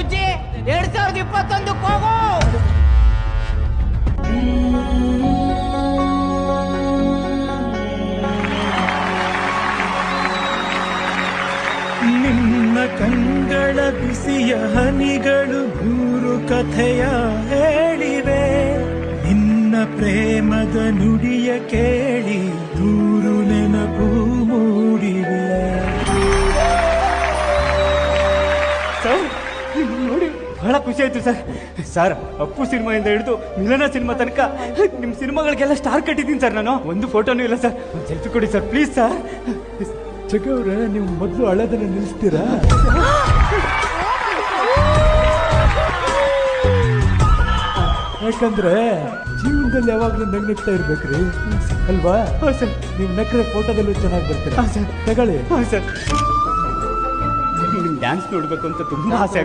ಬುಜ್ಜಿ 2021 ಹೋಗು. ನಿನ್ನ ಕಂಗಳ ಬಿಸಿಯ ಹನಿಗಳು ಮೂರು ಕಥೆಯ ಹೇಳಿವೆ. ನಿನ್ನ ಪ್ರೇಮದ ನುಡಿಯ ಕೇಳಿ ದೂರು ನೆನಪು ಮೂಡಿವೆ. ಸರ್ ನೋಡಿ ಬಹಳ ಖುಷಿ ಆಯ್ತು ಸರ್. ಸರ್ ಅಪ್ಪು ಸಿನಿಮಾಯಿಂದ ಹಿಡಿದು ಮಿಲನ ಸಿನಿಮಾ ತನಕ ನಿಮ್ಮ ಸಿನಿಮಾಗಳಿಗೆಲ್ಲ ಸ್ಟಾರ್ ಕಟ್ಟಿದ್ದೀನಿ ಸರ್. ನಾನು ಒಂದು ಫೋಟೋನೂ ಇಲ್ಲ ಸರ್. ಒಂದು ಸೆಲ್ಫಿ ಕೊಡಿ ಸರ್ ಪ್ಲೀಸ್ ಸರ್. ಜಗವ್ರೆ, ನೀವು ಮೊದಲು ಹಳೆದನ್ನ ನಿಲ್ಲಿಸ್ತೀರಾ? ಯಾಕಂದ್ರೆ ಜೀವನದಲ್ಲಿ ಯಾವಾಗ್ಲೂ ನಗ್ನಗ್ತಾ ಇರ್ಬೇಕ್ರಿ ಅಲ್ವಾ? ಸರ್ ನೀವು ನಕ್ಕರೆ ಫೋಟೋದಲ್ಲೂ ಚೆನ್ನಾಗಿ ಬರ್ತೀರಾ. ಸರ್ ತಗೊಳ್ಳಿ. ಸರ್ ನಿಮ್ ಡ್ಯಾನ್ಸ್ ನೋಡ್ಬೇಕು ಅಂತ ತುಂಬಾ ಆಸೆ.